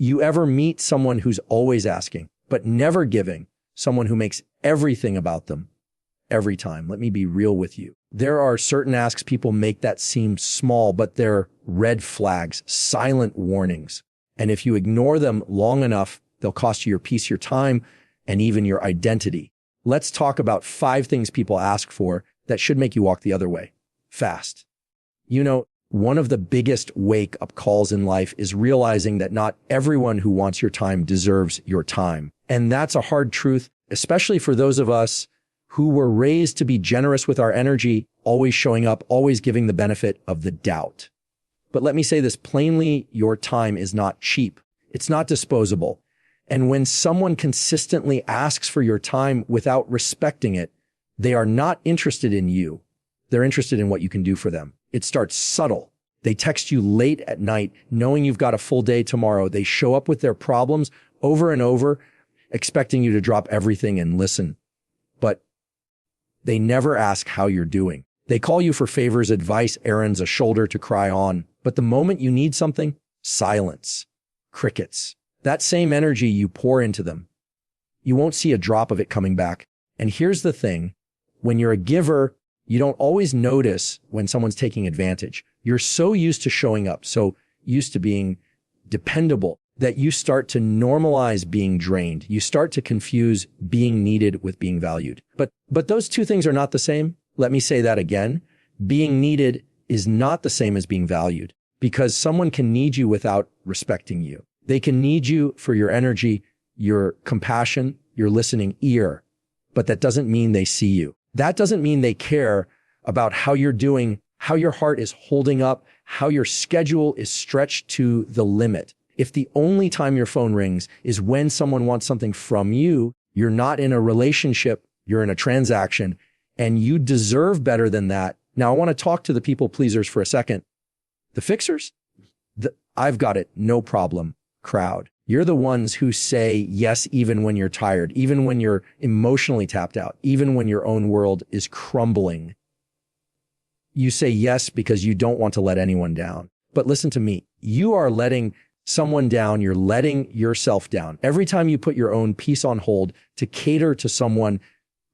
You ever meet someone who's always asking, but never giving, someone who makes everything about them every time? Let me be real with you. There are certain asks people make that seem small, but they're red flags, silent warnings. And if you ignore them long enough, they'll cost you your peace, your time, and even your identity. Let's talk about 5 things people ask for that should make you walk the other way fast. You know, one of the biggest wake-up calls in life is realizing that not everyone who wants your time deserves your time. And that's a hard truth, especially for those of us who were raised to be generous with our energy, always showing up, always giving the benefit of the doubt. But let me say this plainly, your time is not cheap. It's not disposable. And when someone consistently asks for your time without respecting it, they are not interested in you. They're interested in what you can do for them. It starts subtle. They text you late at night, knowing you've got a full day tomorrow. They show up with their problems over and over, expecting you to drop everything and listen. But they never ask how you're doing. They call you for favors, advice, errands, a shoulder to cry on. But the moment you need something, silence, crickets. That same energy you pour into them, you won't see a drop of it coming back. And here's the thing. When you're a giver, you don't always notice when someone's taking advantage. You're so used to showing up, so used to being dependable, that you start to normalize being drained. You start to confuse being needed with being valued. But those two things are not the same. Let me say that again. Being needed is not the same as being valued, because someone can need you without respecting you. They can need you for your energy, your compassion, your listening ear, but that doesn't mean they see you. That doesn't mean they care about how you're doing, how your heart is holding up, how your schedule is stretched to the limit. If the only time your phone rings is when someone wants something from you, you're not in a relationship, you're in a transaction, and you deserve better than that. Now, I want to talk to the people pleasers for a second. The fixers, I've got it, no problem crowd. You're the ones who say yes even when you're tired, even when you're emotionally tapped out, even when your own world is crumbling. You say yes because you don't want to let anyone down. But listen to me, you are letting someone down, you're letting yourself down. Every time you put your own peace on hold to cater to someone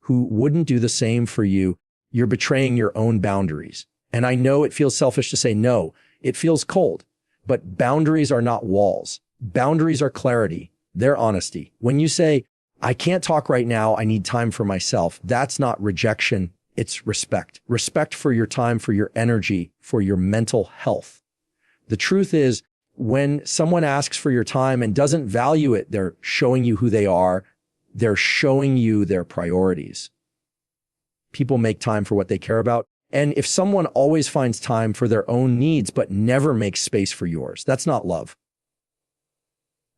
who wouldn't do the same for you, you're betraying your own boundaries. And I know it feels selfish to say no, it feels cold, but boundaries are not walls. Boundaries are clarity. They're honesty. When you say, I can't talk right now, I need time for myself, that's not rejection. It's respect. Respect for your time, for your energy, for your mental health. The truth is, when someone asks for your time and doesn't value it, they're showing you who they are. They're showing you their priorities. People make time for what they care about. And if someone always finds time for their own needs, but never makes space for yours, that's not love.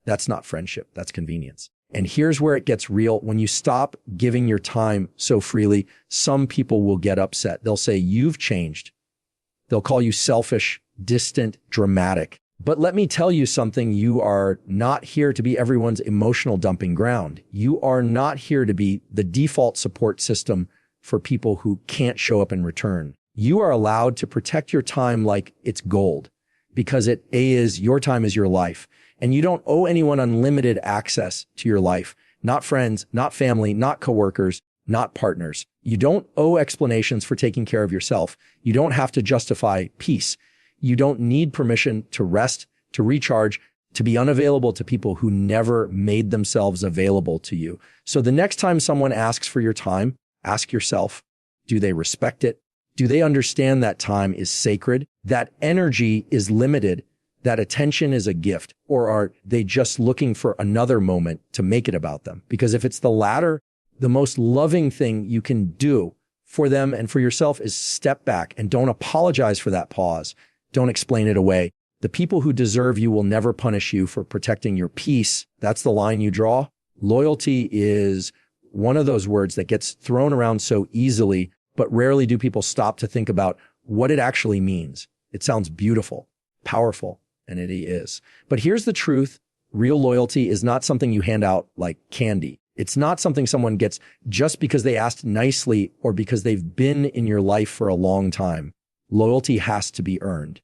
That's not friendship. That's convenience. And here's where it gets real. When you stop giving your time so freely, some people will get upset. They'll say, you've changed. They'll call you selfish, distant, dramatic. But let me tell you something. You are not here to be everyone's emotional dumping ground. You are not here to be the default support system for people who can't show up in return. You are allowed to protect your time like it's gold, because your time is your life. And you don't owe anyone unlimited access to your life. Not friends, not family, not coworkers, not partners. You don't owe explanations for taking care of yourself. You don't have to justify peace. You don't need permission to rest, to recharge, to be unavailable to people who never made themselves available to you. So the next time someone asks for your time, ask yourself, do they respect it? Do they understand that time is sacred? That energy is limited? That attention is a gift? Or are they just looking for another moment to make it about them? Because if it's the latter, the most loving thing you can do for them and for yourself is step back and don't apologize for that pause. Don't explain it away. The people who deserve you will never punish you for protecting your peace. That's the line you draw. Loyalty is one of those words that gets thrown around so easily, but rarely do people stop to think about what it actually means. It sounds beautiful, powerful, and it is. But here's the truth. Real loyalty is not something you hand out like candy. It's not something someone gets just because they asked nicely or because they've been in your life for a long time. Loyalty has to be earned.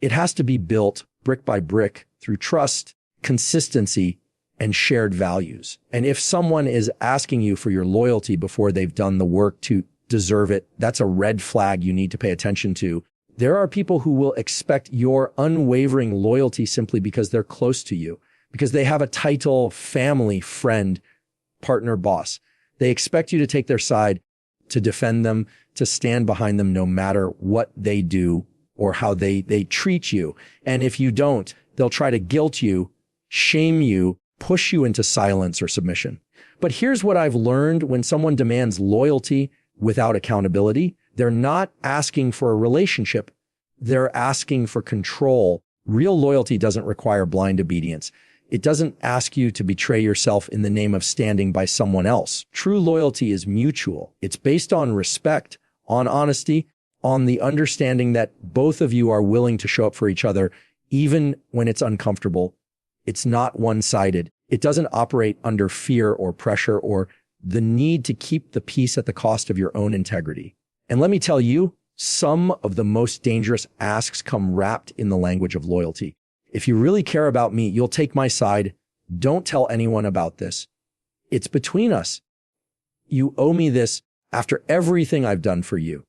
It has to be built brick by brick through trust consistency, and shared values. And if someone is asking you for your loyalty before they've done the work to deserve it, that's a red flag you need to pay attention to. There are people who will expect your unwavering loyalty simply because they're close to you, because they have a title, family, friend, partner, boss. They expect you to take their side, to defend them, to stand behind them no matter what they do or how they treat you. And if you don't, they'll try to guilt you, shame you, push you into silence or submission. But here's what I've learned: when someone demands loyalty without accountability, they're not asking for a relationship. They're asking for control. Real loyalty doesn't require blind obedience. It doesn't ask you to betray yourself in the name of standing by someone else. True loyalty is mutual. It's based on respect, on honesty, on the understanding that both of you are willing to show up for each other, even when it's uncomfortable. It's not one-sided. It doesn't operate under fear or pressure or the need to keep the peace at the cost of your own integrity. And let me tell you, some of the most dangerous asks come wrapped in the language of loyalty. If you really care about me, you'll take my side. Don't tell anyone about this. It's between us. You owe me this after everything I've done for you.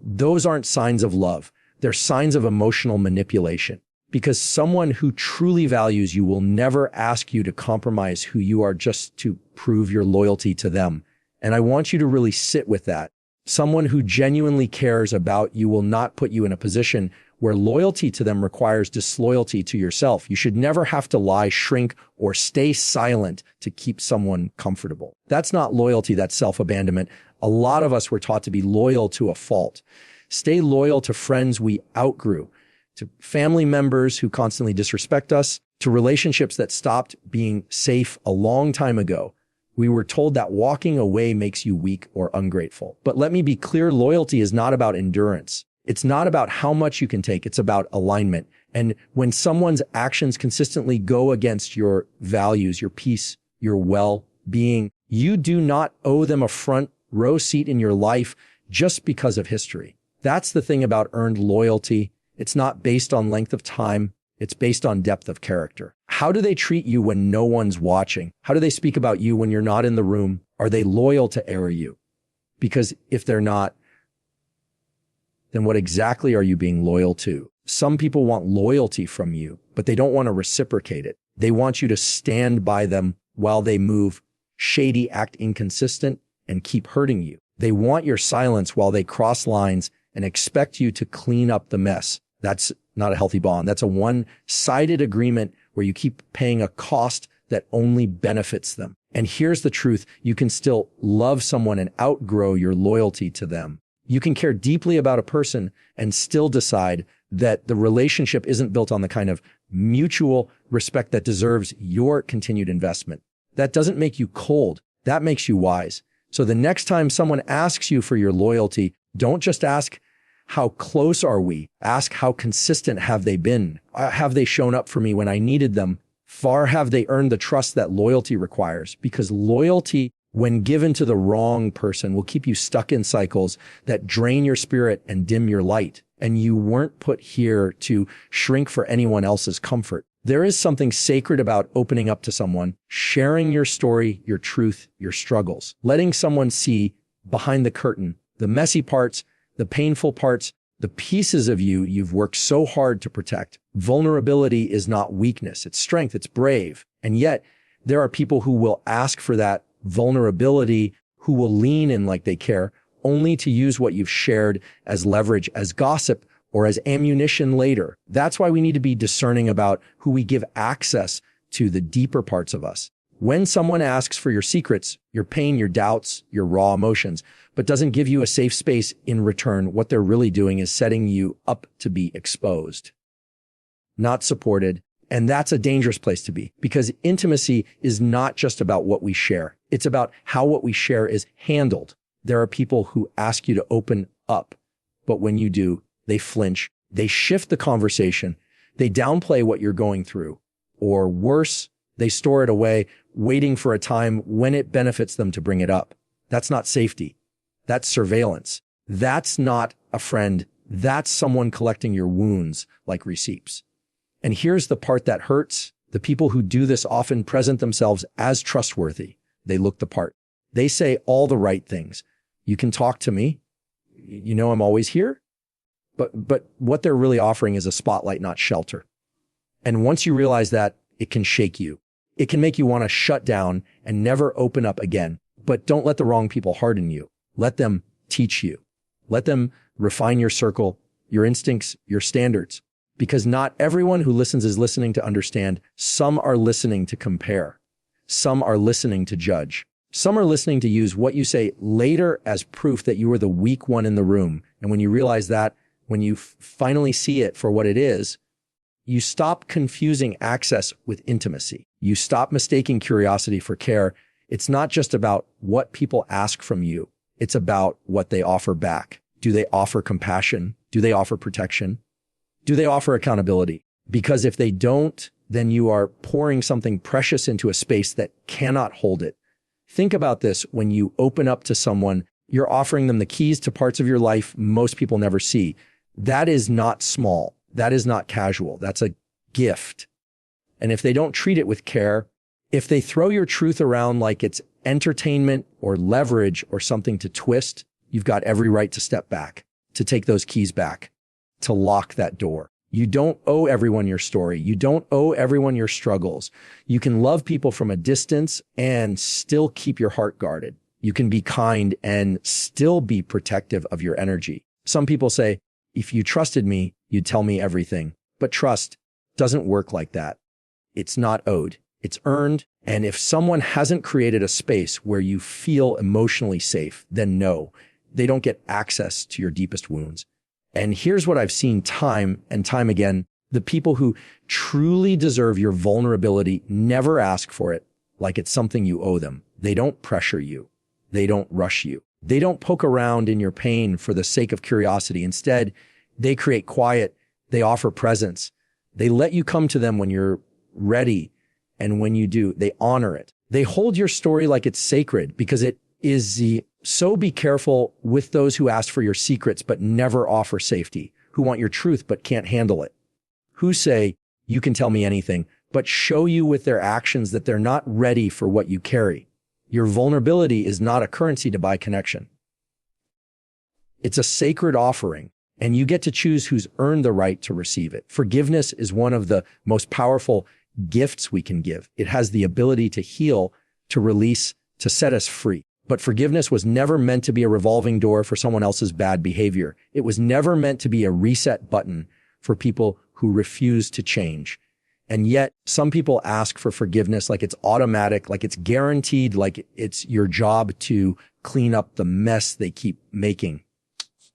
Those aren't signs of love. They're signs of emotional manipulation. Because someone who truly values you will never ask you to compromise who you are just to prove your loyalty to them. And I want you to really sit with that. Someone who genuinely cares about you will not put you in a position where loyalty to them requires disloyalty to yourself. You should never have to lie, shrink, or stay silent to keep someone comfortable. That's not loyalty, that's self-abandonment. A lot of us were taught to be loyal to a fault. Stay loyal to friends we outgrew, to family members who constantly disrespect us, to relationships that stopped being safe a long time ago. We were told that walking away makes you weak or ungrateful. But let me be clear, loyalty is not about endurance. It's not about how much you can take. It's about alignment. And when someone's actions consistently go against your values, your peace, your well-being, you do not owe them a front row seat in your life just because of history. That's the thing about earned loyalty. It's not based on length of time. It's based on depth of character. How do they treat you when no one's watching? How do they speak about you when you're not in the room? Are they loyal to air you? Because if they're not, then what exactly are you being loyal to? Some people want loyalty from you, but they don't want to reciprocate it. They want you to stand by them while they move shady, act inconsistent, and keep hurting you. They want your silence while they cross lines and expect you to clean up the mess. That's not a healthy bond. That's a one-sided agreement where you keep paying a cost that only benefits them. And here's the truth. You can still love someone and outgrow your loyalty to them. You can care deeply about a person and still decide that the relationship isn't built on the kind of mutual respect that deserves your continued investment. That doesn't make you cold. That makes you wise. So the next time someone asks you for your loyalty, don't just ask, how close are we? Ask, how consistent have they been? Have they shown up for me when I needed them? Far have they earned the trust that loyalty requires? Because loyalty, when given to the wrong person, will keep you stuck in cycles that drain your spirit and dim your light. And you weren't put here to shrink for anyone else's comfort. There is something sacred about opening up to someone, sharing your story, your truth, your struggles, letting someone see behind the curtain, the messy parts, the painful parts, the pieces of you you've worked so hard to protect. Vulnerability is not weakness. It's strength. It's brave. And yet there are people who will ask for that vulnerability, who will lean in like they care, only to use what you've shared as leverage, as gossip, or as ammunition later. That's why we need to be discerning about who we give access to the deeper parts of us. When someone asks for your secrets, your pain, your doubts, your raw emotions, but doesn't give you a safe space in return, what they're really doing is setting you up to be exposed, not supported. And that's a dangerous place to be, because intimacy is not just about what we share. It's about how what we share is handled. There are people who ask you to open up, but when you do, they flinch, they shift the conversation, they downplay what you're going through, or worse, they store it away, waiting for a time when it benefits them to bring it up. That's not safety. That's surveillance. That's not a friend. That's someone collecting your wounds like receipts. And here's the part that hurts. The people who do this often present themselves as trustworthy. They look the part. They say all the right things. You can talk to me. You know I'm always here. But what they're really offering is a spotlight, not shelter. And once you realize that, it can shake you. It can make you want to shut down and never open up again. But don't let the wrong people harden you. Let them teach you. Let them refine your circle, your instincts, your standards. Because not everyone who listens is listening to understand. Some are listening to compare. Some are listening to judge. Some are listening to use what you say later as proof that you were the weak one in the room. And when you realize that, when you finally see it for what it is, you stop confusing access with intimacy. You stop mistaking curiosity for care. It's not just about what people ask from you. It's about what they offer back. Do they offer compassion? Do they offer protection? Do they offer accountability? Because if they don't, then you are pouring something precious into a space that cannot hold it. Think about this. When you open up to someone, you're offering them the keys to parts of your life most people never see. That is not small. That is not casual. That's a gift. And if they don't treat it with care, if they throw your truth around like it's entertainment or leverage or something to twist, you've got every right to step back, to take those keys back, to lock that door. You don't owe everyone your story. You don't owe everyone your struggles. You can love people from a distance and still keep your heart guarded. You can be kind and still be protective of your energy. Some people say, if you trusted me, you'd tell me everything. But trust doesn't work like that. It's not owed. It's earned. And if someone hasn't created a space where you feel emotionally safe, then no, they don't get access to your deepest wounds. And here's what I've seen time and time again. The people who truly deserve your vulnerability never ask for it like it's something you owe them. They don't pressure you. They don't rush you. They don't poke around in your pain for the sake of curiosity. Instead, they create quiet. They offer presence. They let you come to them when you're ready. And when you do, they honor it. They hold your story like it's sacred because it is the so be careful with those who ask for your secrets but never offer safety, who want your truth but can't handle it, who say, you can tell me anything, but show you with their actions that they're not ready for what you carry. Your vulnerability is not a currency to buy connection. It's a sacred offering, and you get to choose who's earned the right to receive it. Forgiveness is one of the most powerful gifts we can give. It has the ability to heal, to release, to set us free. But forgiveness was never meant to be a revolving door for someone else's bad behavior. It was never meant to be a reset button for people who refuse to change. And yet some people ask for forgiveness like it's automatic, like it's guaranteed, like it's your job to clean up the mess they keep making.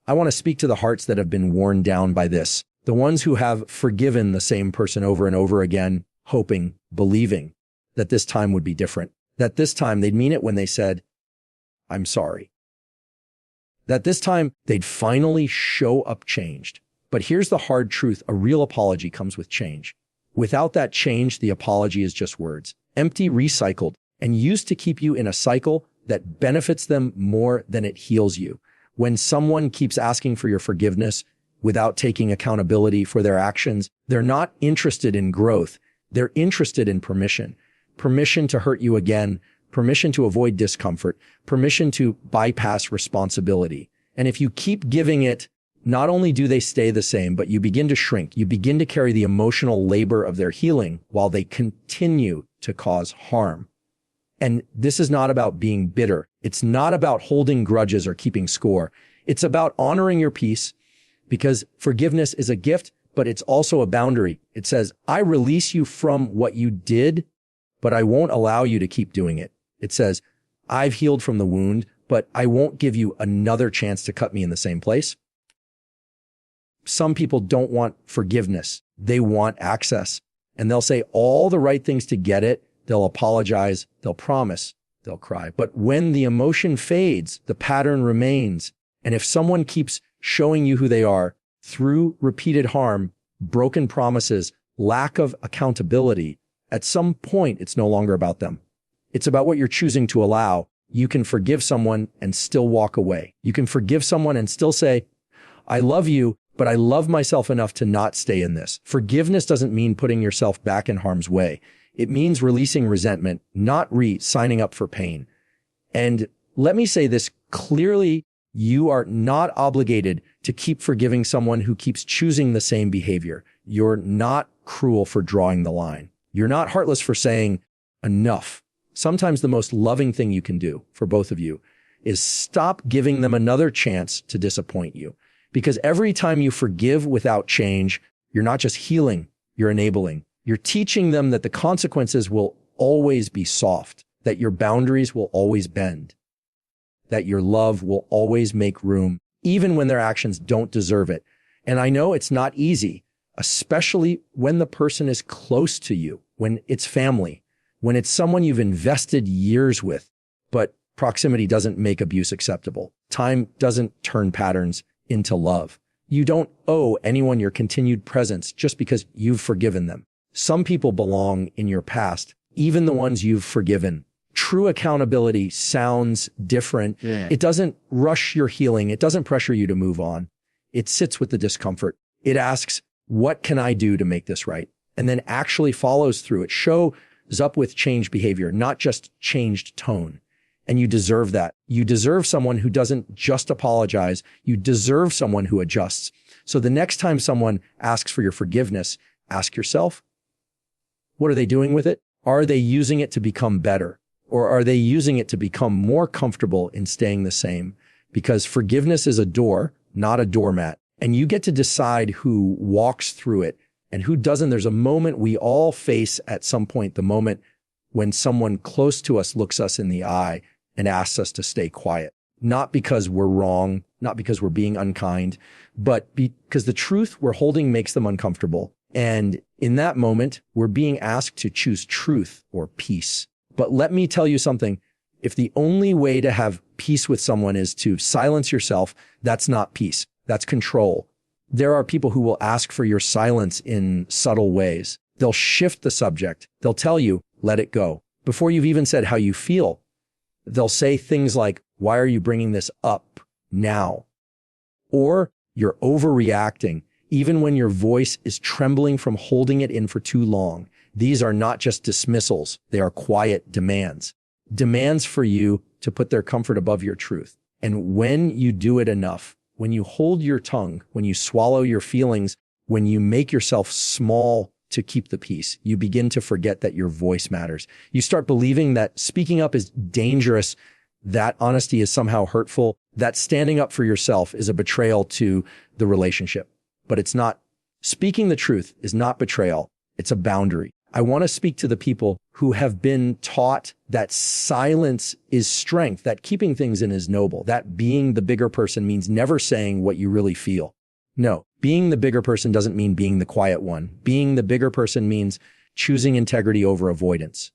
I want to speak to the hearts that have been worn down by this, the ones who have forgiven the same person over and over again, hoping, believing that this time would be different, that this time they'd mean it when they said, I'm sorry. That this time they'd finally show up changed. But here's the hard truth. A real apology comes with change. Without that change, the apology is just words, empty, recycled, and used to keep you in a cycle that benefits them more than it heals you. When someone keeps asking for your forgiveness without taking accountability for their actions, they're not interested in growth. They're interested in permission. Permission to hurt you again, permission to avoid discomfort, permission to bypass responsibility. And if you keep giving it, not only do they stay the same, but you begin to shrink. You begin to carry the emotional labor of their healing while they continue to cause harm. And this is not about being bitter. It's not about holding grudges or keeping score. It's about honoring your peace, because forgiveness is a gift, but it's also a boundary. It says, I release you from what you did, but I won't allow you to keep doing it. It says, I've healed from the wound, but I won't give you another chance to cut me in the same place. Some people don't want forgiveness. They want access. And they'll say all the right things to get it. They'll apologize. They'll promise. They'll cry. But when the emotion fades, the pattern remains. And if someone keeps showing you who they are through repeated harm, broken promises, lack of accountability, at some point, it's no longer about them. It's about what you're choosing to allow. You can forgive someone and still walk away. You can forgive someone and still say, I love you, but I love myself enough to not stay in this. Forgiveness doesn't mean putting yourself back in harm's way. It means releasing resentment, not signing up for pain. And let me say this clearly, you are not obligated to keep forgiving someone who keeps choosing the same behavior. You're not cruel for drawing the line. You're not heartless for saying enough. Sometimes the most loving thing you can do for both of you is stop giving them another chance to disappoint you. Because every time you forgive without change, you're not just healing, you're enabling. You're teaching them that the consequences will always be soft, that your boundaries will always bend, that your love will always make room, even when their actions don't deserve it. And I know it's not easy, especially when the person is close to you, when it's family, when it's someone you've invested years with. But proximity doesn't make abuse acceptable. Time doesn't turn patterns into love. You don't owe anyone your continued presence just because you've forgiven them. Some people belong in your past, even the ones you've forgiven. True accountability sounds different. Yeah. It doesn't rush your healing. It doesn't pressure you to move on. It sits with the discomfort. It asks, what can I do to make this right? And then actually follows through. It shows up with changed behavior, not just changed tone. And you deserve that. You deserve someone who doesn't just apologize. You deserve someone who adjusts. So the next time someone asks for your forgiveness, ask yourself, what are they doing with it? Are they using it to become better? Or are they using it to become more comfortable in staying the same? Because forgiveness is a door, not a doormat. And you get to decide who walks through it and who doesn't. There's a moment we all face at some point, the moment when someone close to us looks us in the eye and asks us to stay quiet. Not because we're wrong, not because we're being unkind, but because the truth we're holding makes them uncomfortable. And in that moment, we're being asked to choose truth or peace. But let me tell you something. If the only way to have peace with someone is to silence yourself, that's not peace. That's control. There are people who will ask for your silence in subtle ways. They'll shift the subject. They'll tell you, let it go. Before you've even said how you feel, they'll say things like, why are you bringing this up now? Or you're overreacting, even when your voice is trembling from holding it in for too long. These are not just dismissals. They are quiet demands. Demands for you to put their comfort above your truth. And when you do it enough, when you hold your tongue, when you swallow your feelings, when you make yourself small to keep the peace, you begin to forget that your voice matters. You start believing that speaking up is dangerous, that honesty is somehow hurtful, that standing up for yourself is a betrayal to the relationship. But it's not. Speaking the truth is not betrayal. It's a boundary. I want to speak to the people who have been taught that silence is strength, that keeping things in is noble, that being the bigger person means never saying what you really feel. No, being the bigger person doesn't mean being the quiet one. Being the bigger person means choosing integrity over avoidance.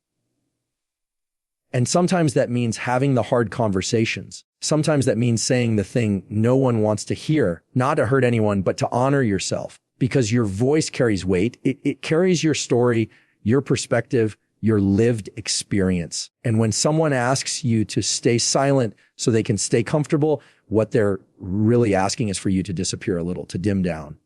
And sometimes that means having the hard conversations. Sometimes that means saying the thing no one wants to hear, not to hurt anyone, but to honor yourself. Because your voice carries weight. It carries your story, your perspective, your lived experience. And when someone asks you to stay silent so they can stay comfortable, what they're really asking is for you to disappear a little, to dim down,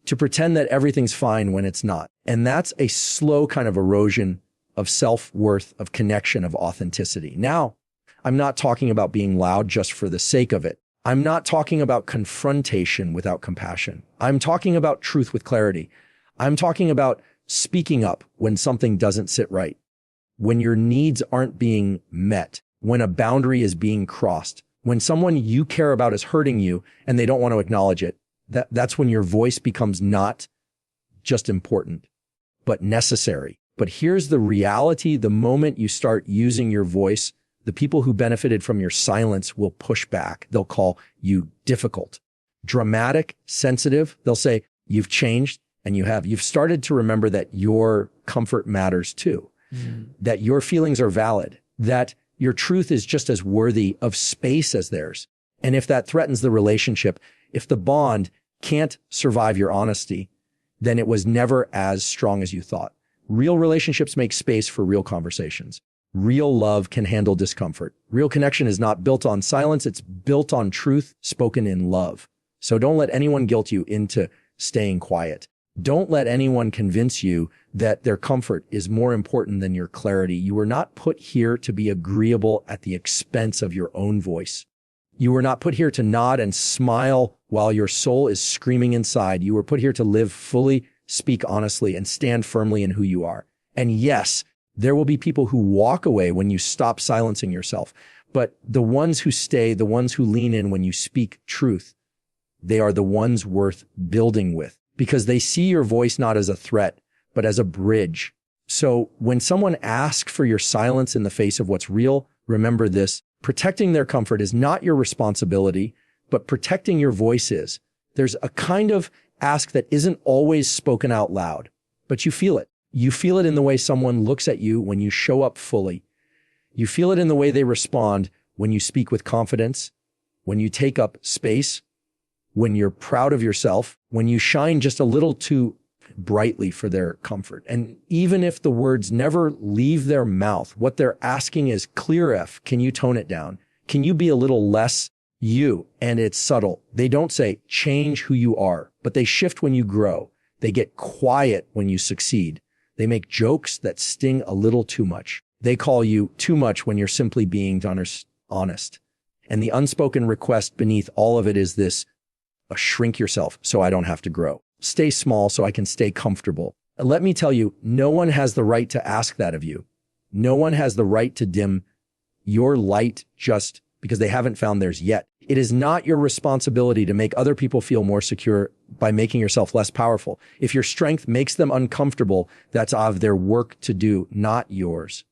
to pretend that everything's fine when it's not. And that's a slow kind of erosion of self-worth, of connection, of authenticity. Now, I'm not talking about being loud just for the sake of it. I'm not talking about confrontation without compassion. I'm talking about truth with clarity. I'm talking about speaking up when something doesn't sit right, when your needs aren't being met, when a boundary is being crossed, when someone you care about is hurting you and they don't want to acknowledge it. That's when your voice becomes not just important, but necessary. But here's the reality. The moment you start using your voice, the people who benefited from your silence will push back. They'll call you difficult, dramatic, sensitive. They'll say, you've changed, and you have. You've started to remember that your comfort matters too, that your feelings are valid, that your truth is just as worthy of space as theirs. And if that threatens the relationship, if the bond can't survive your honesty, then it was never as strong as you thought. Real relationships make space for real conversations. Real love can handle discomfort. Real connection is not built on silence. It's built on truth spoken in love. So don't let anyone guilt you into staying quiet. Don't let anyone convince you that their comfort is more important than your clarity. You were not put here to be agreeable at the expense of your own voice. You were not put here to nod and smile while your soul is screaming inside. You were put here to live fully, speak honestly, and stand firmly in who you are. And yes, there will be people who walk away when you stop silencing yourself. But the ones who stay, the ones who lean in when you speak truth, they are the ones worth building with, because they see your voice not as a threat, but as a bridge. So when someone asks for your silence in the face of what's real, remember this: protecting their comfort is not your responsibility, but protecting your voice is. There's a kind of ask that isn't always spoken out loud, but you feel it. You feel it in the way someone looks at you when you show up fully. You feel it in the way they respond when you speak with confidence, when you take up space, when you're proud of yourself, when you shine just a little too brightly for their comfort. And even if the words never leave their mouth, what they're asking is, clear F, can you tone it down? Can you be a little less you? And it's subtle. They don't say change who you are, but they shift when you grow. They get quiet when you succeed. They make jokes that sting a little too much. They call you too much when you're simply being honest. And the unspoken request beneath all of it is this: shrink yourself so I don't have to grow. Stay small so I can stay comfortable. And let me tell you, no one has the right to ask that of you. No one has the right to dim your light just because they haven't found theirs yet. It is not your responsibility to make other people feel more secure by making yourself less powerful. If your strength makes them uncomfortable, that's of their work to do, not yours.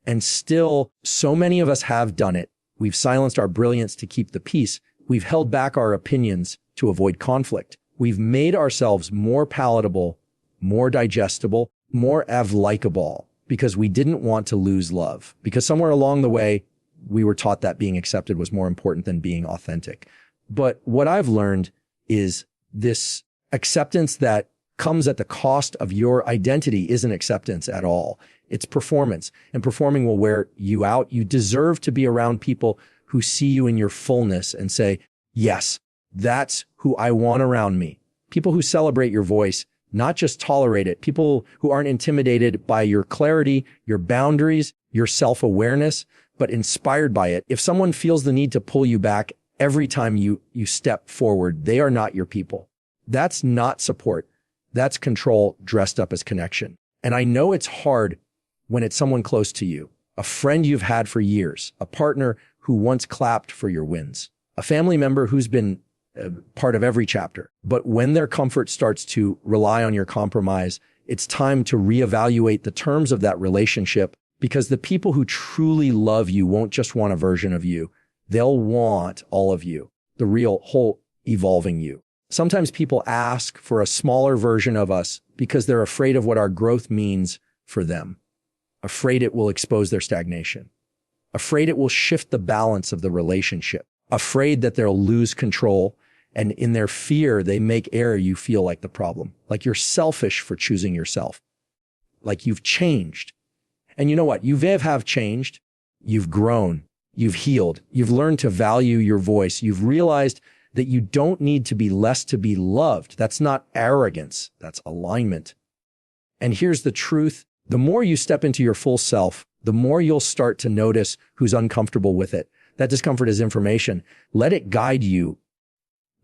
And still, so many of us have done it. We've silenced our brilliance to keep the peace. We've held back our opinions to avoid conflict. We've made ourselves more palatable, more digestible, more likable because we didn't want to lose love. Because somewhere along the way, we were taught that being accepted was more important than being authentic. But what I've learned is this acceptance that comes at the cost of your identity isn't acceptance at all. It's performance, and performing will wear you out. You deserve to be around people who see you in your fullness and say, yes, that's who I want around me. People who celebrate your voice, not just tolerate it. People who aren't intimidated by your clarity, your boundaries, your self-awareness, but inspired by it. If someone feels the need to pull you back every time you step forward, they are not your people. That's not support. That's control dressed up as connection. And I know it's hard when it's someone close to you, a friend you've had for years, a partner who once clapped for your wins, a family member who's been part of every chapter. But when their comfort starts to rely on your compromise, it's time to reevaluate the terms of that relationship, because the people who truly love you won't just want a version of you. They'll want all of you, the real, whole, evolving you. Sometimes people ask for a smaller version of us because they're afraid of what our growth means for them, afraid it will expose their stagnation, afraid it will shift the balance of the relationship, afraid that they'll lose control. And in their fear, they make you feel like the problem, like you're selfish for choosing yourself, like you've changed. And you know what? You have changed. You've grown. You've healed. You've learned to value your voice. You've realized that you don't need to be less to be loved. That's not arrogance. That's alignment. And here's the truth. The more you step into your full self, the more you'll start to notice who's uncomfortable with it. That discomfort is information. Let it guide you,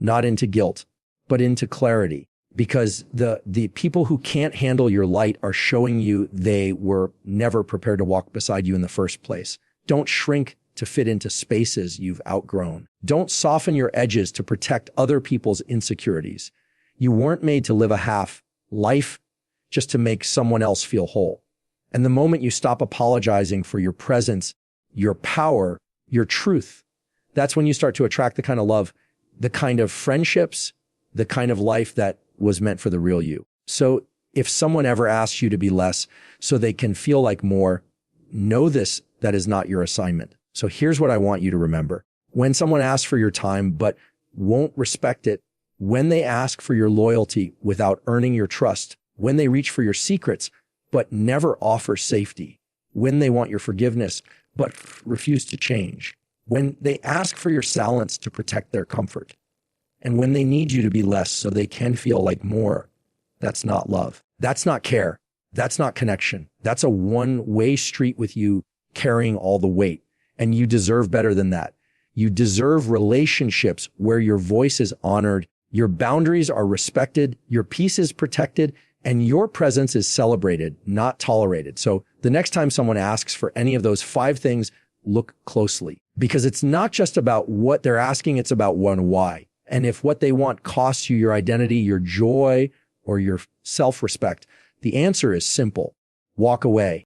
not into guilt, but into clarity. Because the people who can't handle your light are showing you they were never prepared to walk beside you in the first place. Don't shrink to fit into spaces you've outgrown. Don't soften your edges to protect other people's insecurities. You weren't made to live a half life just to make someone else feel whole. And the moment you stop apologizing for your presence, your power, your truth, that's when you start to attract the kind of love, the kind of friendships, the kind of life that was meant for the real you. So if someone ever asks you to be less so they can feel like more, know this, that is not your assignment. So here's what I want you to remember. When someone asks for your time but won't respect it, when they ask for your loyalty without earning your trust, when they reach for your secrets but never offer safety, when they want your forgiveness but refuse to change, when they ask for your silence to protect their comfort, And when they need you to be less so they can feel like more, that's not love. That's not care. That's not connection. That's a one-way street with you carrying all the weight. And you deserve better than that. You deserve relationships where your voice is honored, your boundaries are respected, your peace is protected, and your presence is celebrated, not tolerated. So the next time someone asks for any of those 5 things, look closely, because it's not just about what they're asking, it's about why. And if what they want costs you your identity, your joy, or your self-respect, the answer is simple. Walk away.